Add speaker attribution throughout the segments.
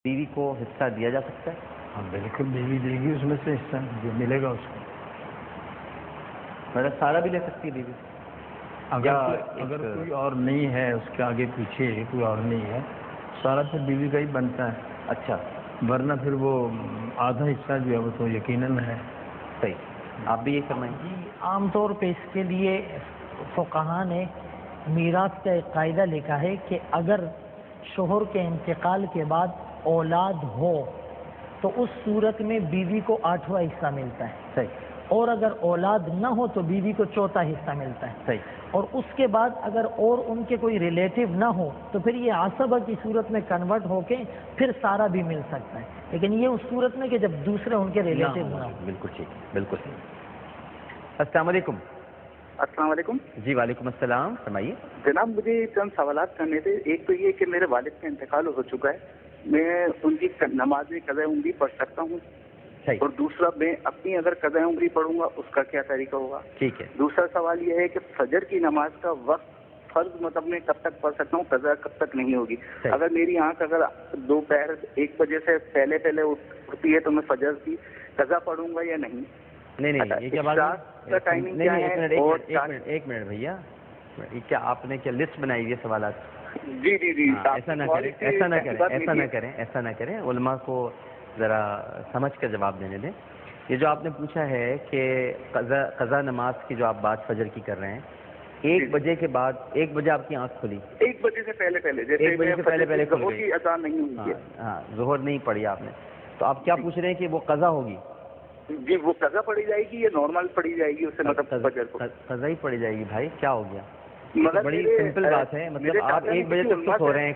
Speaker 1: بیوی کو حصہ دیا جا سکتا ہے؟
Speaker 2: ہاں بالکل، بیوی دے گی اس میں سے حصہ جو ملے گا اس کو.
Speaker 1: مطلب سارا بھی لے سکتی ہے بیوی؟
Speaker 2: اگر کوئی اور نہیں ہے اس کے آگے پیچھے، کوئی اور نہیں ہے، سارا تو بیوی کا ہی بنتا ہے.
Speaker 1: اچھا،
Speaker 2: ورنہ پھر وہ آدھا حصہ جو ہے وہ تو یقیناً ہے.
Speaker 1: صحیح، آپ بھی یہ فرمائیں.
Speaker 3: جی، عام طور پہ اس کے لیے فقہاء نے میراث کا ایک قاعدہ لکھا ہے کہ اگر شوہر کے انتقال کے بعد اولاد ہو تو اس صورت میں بیوی کو 8واں حصہ ملتا ہے.
Speaker 1: صحیح.
Speaker 3: اور اگر اولاد نہ ہو تو بیوی کو 4تھا حصہ ملتا ہے.
Speaker 1: صحیح.
Speaker 3: اور اس کے بعد اگر اور ان کے کوئی ریلیٹیو نہ ہو تو پھر یہ عصبہ کی صورت میں کنورٹ ہو کے پھر سارا بھی مل سکتا ہے، لیکن یہ اس صورت میں کہ جب دوسرے ان کے ریلیٹیو نہ ہو.
Speaker 1: بالکل ٹھیک، بالکل صحیح. السلام علیکم.
Speaker 4: السلام علیکم.
Speaker 1: جی وعلیکم السلام، فرمائیے.
Speaker 4: جناب مجھے چند سوالات کرنے تھے. ایک تو یہ کہ میرے والد کا انتقال ہو چکا ہے، میں ان کی نماز قضاء عمری پڑھ سکتا ہوں؟
Speaker 1: صحیح.
Speaker 4: اور دوسرا، میں اپنی اگر قضاء عمری پڑھوں گا اس کا کیا طریقہ ہوگا؟
Speaker 1: ٹھیک ہے.
Speaker 4: دوسرا سوال یہ ہے کہ فجر کی نماز کا وقت فرض مطلب میں کب تک پڑھ سکتا ہوں، قضاء کب تک نہیں ہوگی؟ اگر میری آنکھ اگر دوپہر 1 بجے سے پہلے اٹھتی ہے تو میں فجر کی قضاء پڑھوں گا یا نہیں؟
Speaker 1: نہیں، یہ کیا بات ہے؟
Speaker 4: ٹائمنگ کیا ہے؟
Speaker 1: ایک منٹ بھیا، کیا آپ نے کیا لسٹ بنائی ہوئی ہے سوالات؟
Speaker 4: جی.
Speaker 1: ایسا نہ کریں، علماء کو ذرا سمجھ کر جواب دینے دیں. یہ جو آپ نے پوچھا ہے کہ قضا نماز کی جو آپ بات فجر کی کر رہے ہیں، 1 بجے کے بعد، 1 بجے آپ کی آنکھ کھلی،
Speaker 4: 1 بجے سے پہلے
Speaker 1: 1 بجے سے پہلے
Speaker 4: ظہر کی اذان نہیں ہوئی ہے.
Speaker 1: ہاں، ظہر نہیں پڑھی آپ نے، تو آپ کیا پوچھ رہے ہیں کہ وہ قضا ہوگی؟
Speaker 4: جی، وہ قضا پڑھی جائے گی یا نارمل پڑھی جائے گی؟ اس سے مطلب فجر کو
Speaker 1: قضا ہی پڑھی جائے گی. بھائی کیا ہو گیا؟
Speaker 4: مطلب
Speaker 1: بڑی سمپل بات ہے. مطلب آپ 1 بجے تک تو سو رہے ہیں.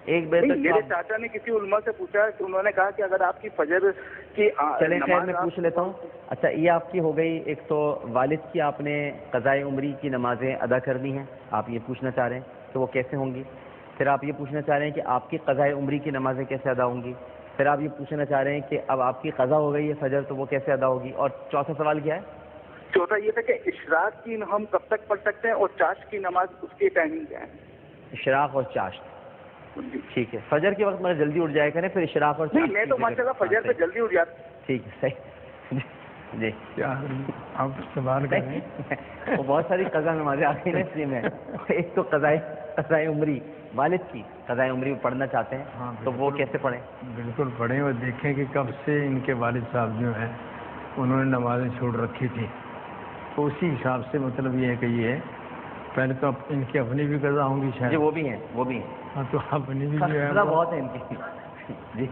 Speaker 1: 1 بجے تک
Speaker 4: میرے چاچا نے کسی علماء سے پوچھا کہ انہوں نے کہا کہ اگر آپ کی فجر کی
Speaker 1: چلیں خیر میں پوچھ لیتا ہوں. اچھا، یہ آپ کی ہو گئی ایک تو والد کی آپ نے قضاء عمری کی نمازیں ادا کرنی ہیں، آپ یہ پوچھنا چاہ رہے ہیں کہ وہ کیسے ہوں گی. پھر آپ یہ پوچھنا چاہ رہے ہیں کہ آپ کی قضاء عمری کی نمازیں کیسے ادا ہوں گی. پھر آپ یہ پوچھنا چاہ رہے ہیں کہ اب آپ کی قضا ہو گئی ہے فجر تو وہ کیسے ادا ہوگی. اور چوتھا سوال کیا ہے؟
Speaker 4: چوتھا یہ تھا کہ اشراق کی ہم کب تک پڑھ سکتے ہیں اور چاشت کی نماز اس کی ٹائمنگ کیا ہے؟
Speaker 1: اشراق اور چاشت. ٹھیک ہے، فجر کے وقت میں جلدی اٹھ جائے کریں، پھر اشراق اور
Speaker 4: نہیں، میں تو ماشاءاللہ فجر پہ جلدی اٹھ جاتا.
Speaker 1: ٹھیک ہے، صحیح. جی
Speaker 2: کیا آپ سوال کریں؟
Speaker 1: وہ بہت ساری قضا نمازیں آتی ہیں اس لیے میں ایک تو قضاء عمری، والد کی قضاء عمری پڑھنا چاہتے ہیں تو وہ کیسے پڑھیں؟
Speaker 2: بالکل پڑھیں اور دیکھیں کہ کب سے ان کے والد صاحب جو ہیں انہوں نے نمازیں چھوڑ رکھی تھی، تو اسی حساب سے مطلب یہ ہے کہ یہ ہے پہلے تو ان کی اپنی بھی قضا ہوں گی شاید.
Speaker 1: جی وہ بھی ہیں.
Speaker 2: ہاں تو اپنی بھی جو ہے
Speaker 1: بہت ہے ان کی. جی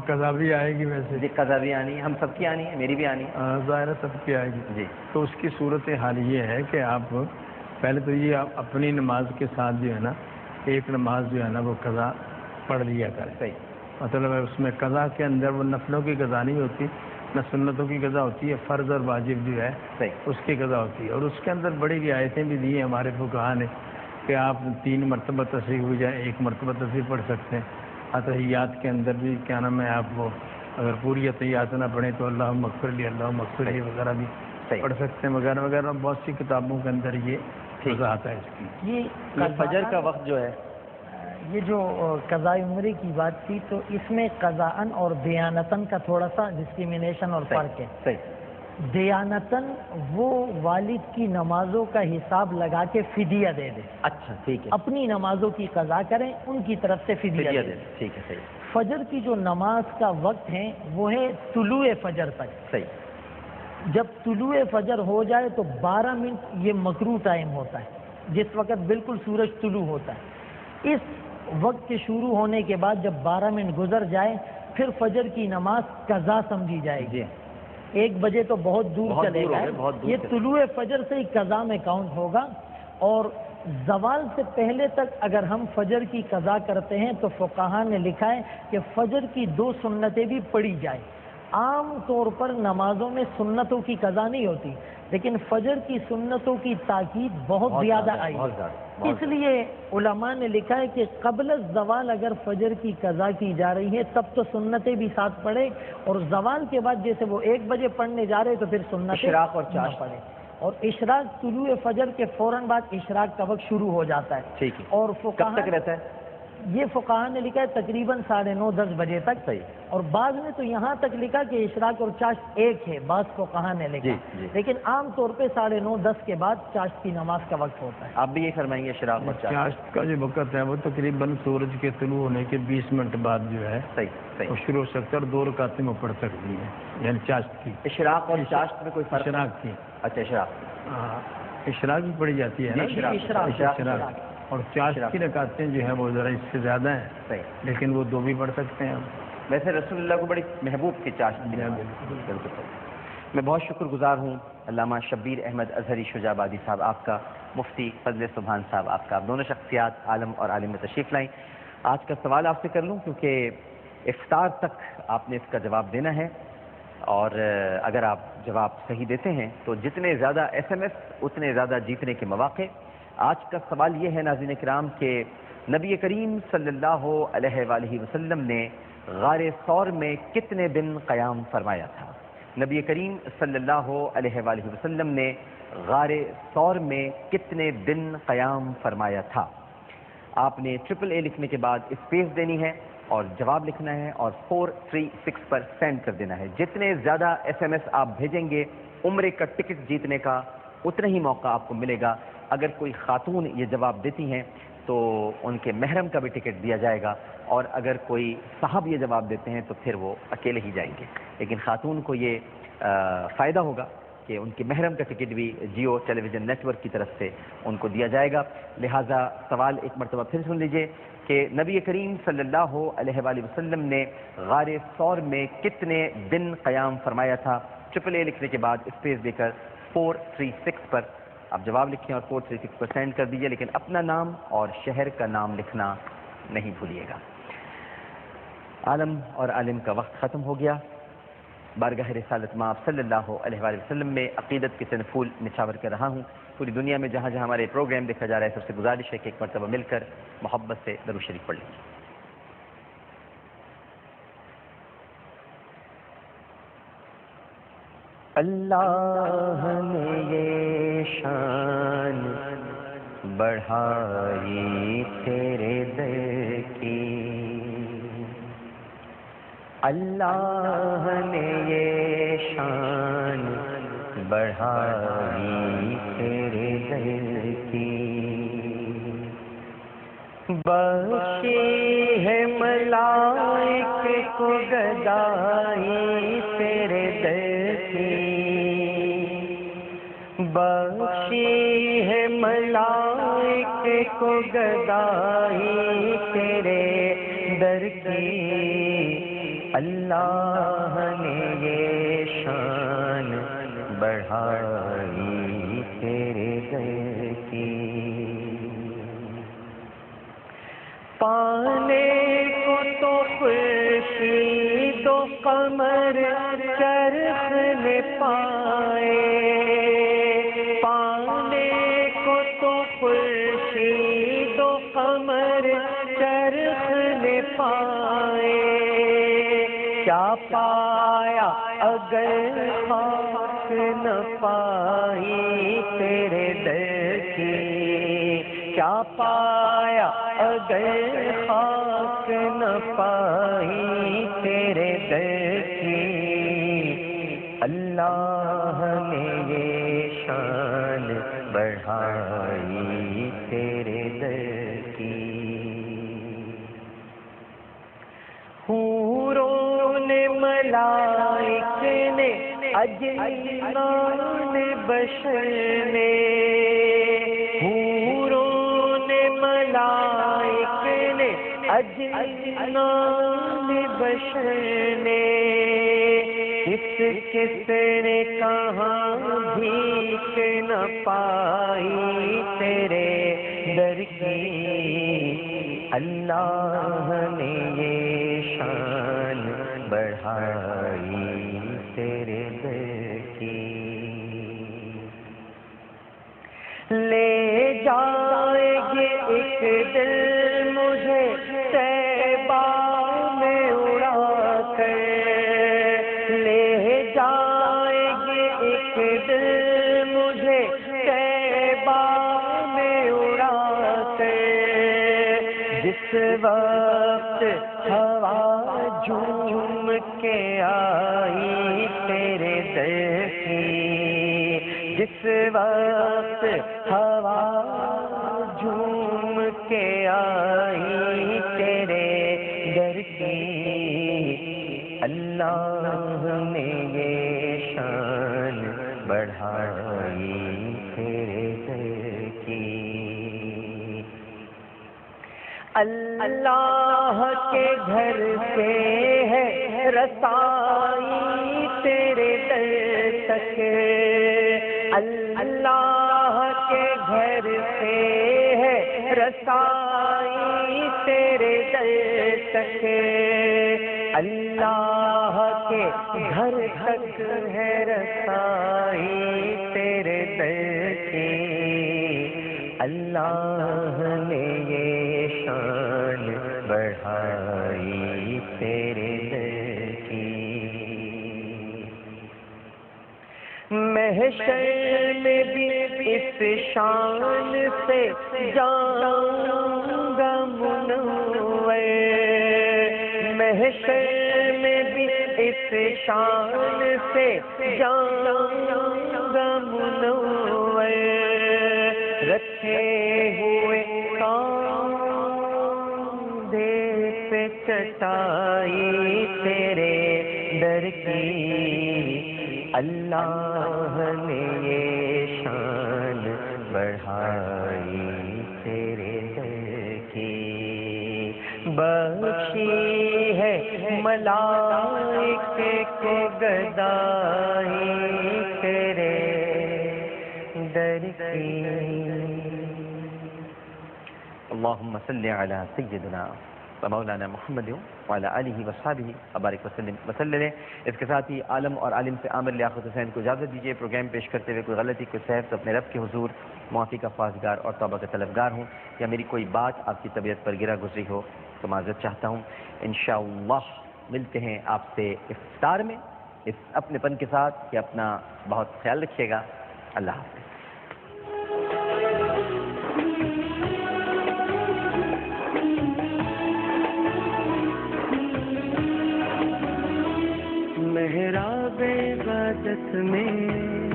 Speaker 2: قضا بھی آئے گی ویسے.
Speaker 1: جی قضا بھی آنی ہے، ہم سب کی آنی ہے، میری بھی آنی ہے.
Speaker 2: ظاہر سب کی آئے گی.
Speaker 1: جی
Speaker 2: تو اس کی صورت حال یہ ہے کہ آپ پہلے تو یہ آپ اپنی نماز کے ساتھ جو ہے نا ایک نماز جو ہے نا وہ قضا پڑھ لیا کریں.
Speaker 1: صحیح.
Speaker 2: مطلب اس میں قضا کے اندر وہ نفلوں کی قضا نہیں ہوتی، نہ سنتوں کی قضا ہوتی ہے، فرض اور واجب جو ہے اس کی قضا ہوتی ہے. اور اس کے اندر بڑی رعایتیں بھی دی ہیں ہمارے فقہاء نے کہ آپ 3 مرتبہ تسبیح ہو جائے 1 مرتبہ تسبیح پڑھ سکتے ہیں. اتحیات کے اندر بھی کیا نام ہے آپ وہ اگر پوری اتحیات نہ پڑھیں تو اللہم اغفر لی، اللہم اغفر لی وغیرہ بھی پڑھ سکتے ہیں وغیرہ وغیرہ. بہت سی کتابوں کے اندر یہ وضاحت ہے اس کی.
Speaker 1: یہ فجر کا وقت جو ہے،
Speaker 3: یہ جو قضاء عمری کی بات تھی تو اس میں قضاءً اور دیانتاً کا تھوڑا سا ڈسکریمنیشن اور فرق ہے.
Speaker 1: صحیح.
Speaker 3: دیانتاً وہ والد کی نمازوں کا حساب لگا کے فدیہ دے دے.
Speaker 1: اچھا ٹھیک ہے.
Speaker 3: اپنی نمازوں کی قضا کریں، ان کی طرف سے فدیہ دے دے.
Speaker 1: ٹھیک ہے. صحیح.
Speaker 3: فجر کی جو نماز کا وقت ہے وہ ہے طلوع فجر تک.
Speaker 1: صحیح.
Speaker 3: جب طلوع فجر ہو جائے تو 12 منٹ یہ مکروہ ٹائم ہوتا ہے، جس وقت بالکل سورج طلوع ہوتا ہے. اس وقت کے شروع ہونے کے بعد جب 12 منٹ گزر جائے پھر فجر کی نماز قضا سمجھی جائے گی. 1 بجے تو بہت دور چلے گا، یہ طلوع فجر سے ہی قضا میں کاؤنٹ ہوگا. اور زوال سے پہلے تک اگر ہم فجر کی قضا کرتے ہیں تو فقہاء نے لکھا ہے کہ فجر کی 2 سنتیں بھی پڑھی جائیں. عام طور پر نمازوں میں سنتوں کی قضا نہیں ہوتی، لیکن فجر کی سنتوں کی تاکید بہت زیادہ آئی. اس لیے علماء نے لکھا ہے کہ قبل الزوال اگر فجر کی قضا کی جا رہی ہے تب تو سنتیں بھی ساتھ پڑھے، اور زوال کے بعد جیسے وہ 1 بجے پڑھنے جا رہے تو پھر سنتیں
Speaker 1: اشراق اور چاشت
Speaker 3: پڑھے. اور اشراق طلوع فجر کے فوراً بعد اشراق کا وقت شروع ہو جاتا ہے.
Speaker 1: ٹھیک ہے.
Speaker 3: اور
Speaker 1: کب تک رہتا ہے؟
Speaker 3: یہ فقہا نے لکھا ہے تقریباً 9:30 بجے تک.
Speaker 1: صحیح.
Speaker 3: اور بعض نے تو یہاں تک لکھا کہ اشراق اور چاشت ایک ہے، بعض فقہا نے لکھا. لیکن عام طور پہ 9:30 کے بعد چاشت کی نماز کا وقت ہوتا ہے.
Speaker 1: آپ بھی یہ فرمائیں گے اشراق اور
Speaker 2: چاشت کا جو وقت ہے وہ تقریباً سورج کے طلوع ہونے کے 20 منٹ بعد جو ہے وہ شروع ہو سکتا ہے اور 2 رکعتیں میں پڑھ سکتی ہیں، یعنی چاشت کی.
Speaker 1: اشراق اور چاشت میں کوئی فرق؟
Speaker 2: اشراق کی.
Speaker 1: اچھا اشراق.
Speaker 2: ہاں اشراق بھی پڑھی جاتی ہے نا.
Speaker 1: اشراق
Speaker 2: اور چاشت کی رکعتیں جو ہیں وہ ذرا اس سے زیادہ ہیں.
Speaker 1: صحیح.
Speaker 2: لیکن وہ 2 بھی پڑھ سکتے ہیں.
Speaker 1: ویسے رسول اللہ کو بڑی محبوب کی چاشت کی. بالکل. میں بہت شکر گزار ہوں علامہ شبیر احمد اظہری شجاع آبادی صاحب آپ کا، مفتی فضل سبحان صاحب آپ کا. آپ دونوں شخصیات عالم اور عالم میں تشریف لائیں. آج کا سوال آپ سے کر لوں کیونکہ افطار تک آپ نے اس کا جواب دینا ہے، اور اگر آپ جواب صحیح دیتے ہیں تو جتنے زیادہ SMS اتنے زیادہ جیتنے کے مواقع. آج کا سوال یہ ہے ناظرین کرام کہ نبی کریم صلی اللہ علیہ وآلہ وسلم نے غار ثور میں کتنے دن قیام فرمایا تھا؟ نبی کریم صلی اللہ علیہ وآلہ وسلم نے غار ثور میں کتنے دن قیام فرمایا تھا؟ آپ نے AAA لکھنے کے بعد اسپیس دینی ہے اور جواب لکھنا ہے اور 436 پر سینڈ کر دینا ہے. جتنے زیادہ SMS آپ بھیجیں گے عمرے کا ٹکٹ جیتنے کا اتنا ہی موقع آپ کو ملے گا. اگر کوئی خاتون یہ جواب دیتی ہیں تو ان کے محرم کا بھی ٹکٹ دیا جائے گا، اور اگر کوئی صاحب یہ جواب دیتے ہیں تو پھر وہ اکیلے ہی جائیں گے. لیکن خاتون کو یہ فائدہ ہوگا کہ ان کے محرم کا ٹکٹ بھی جیو ٹیلی ویژن نیٹ ورک کی طرف سے ان کو دیا جائے گا. لہٰذا سوال ایک مرتبہ پھر سن لیجئے کہ نبی کریم صلی اللہ علیہ وآلہ وسلم نے غار ثور میں کتنے دن قیام فرمایا تھا؟ AAA لکھنے کے بعد اسپیس دے کر 436 پر آپ جواب لکھیں اور 436 پر سینڈ کر دیجئے، لیکن اپنا نام اور شہر کا نام لکھنا نہیں بھولیے گا. عالم اور عالم کا وقت ختم ہو گیا. بارگاہ رسالت مآب صلی اللہ علیہ وآلہ وسلم میں عقیدت کے چند پھول نچھاور کر رہا ہوں. پوری دنیا میں جہاں جہاں ہمارے پروگرام دیکھا جا رہا ہے سب سے گزارش ہے کہ ایک مرتبہ مل کر محبت سے درود شریف پڑھ لیجیے. اللہ نے یہ شان بڑھائی تیرے در کی، اللہ نے یہ شان بڑھائی تیرے در کی، بخشی ہے ملائک کو گدائی تیرے در کی، بخشی ہے ملائک کو گدائی تیرے در کی، اللہ نے یہ شان بڑھائی تیرے در کی، پانے کو تو خورشید و قمر چرخ نے پائے، پانے کو تو خورشید و قمر چرخ نے پائے، کیا پایا اگر خاک نہ پائی تیرے در کی، کیا پایا اگر خاک نہ پائی تیرے در کی، اللہ نے یہ شان بڑھائی تیرے در کی، حوروں نے ملائک نے اجنان بشر نے، حوروں نے ملائک نے اجنان بشر نے، کس نے کہاں بھیک نہ پائی تیرے در کی، اللہ نے یہ شان بڑھائی تیرے در کی، لے جائے گے ایک دل مجھے طیبہ میں اڑا کر، لے جائے گے ایک دل مجھے طیبہ میں اڑا کر، جس وقت جھوم کے آئی تیرے در کی، جس وقت ہوا جھوم کے آئی تیرے در کی، اللہ نے یہ شان بڑھائی تیرے در کی۔ اللہ کے گھر سے ہے رسائی تیرے در تک، اللہ کے گھر سے ہے رسائی تیرے در تک، اللہ کے گھر تک ہے رسائی تیرے در کی، اللہ نے یہ شان بڑھائی تیرے در کی۔ محشر میں بھی اس شان سے جاؤں گا منور، محشر میں بھی اس شان سے جاؤں گا منور، رکھے ہوئے کاندھے پہ چٹائی تیرے در کی، اللہ نے یہ شان بڑھائی تیرے در کی، بخشی ہے ملائکے کو گدائی تیرے در کی۔ اللہم صلی علی سیدنا و مولانا محمد وعلی آلہ وصحبہ وبارک وسلم وسلم۔ اس کے ساتھ ہی عالم اور عالم سے عامر لیاقت حسین کو اجازت دیجیے۔ پروگرام پیش کرتے ہوئے کوئی غلطی، کوئی سہو تو اپنے رب کے حضور معافی کا خواستگار اور توبہ کا طلبگار ہوں، یا میری کوئی بات آپ کی طبیعت پر گرا گزری ہو تو معذرت چاہتا ہوں۔ انشاءاللہ ملتے ہیں آپ سے افطار میں اس اپنے پن کے ساتھ، کہ اپنا بہت خیال رکھیے گا۔ اللہ حافظ۔ محراب عبادت میں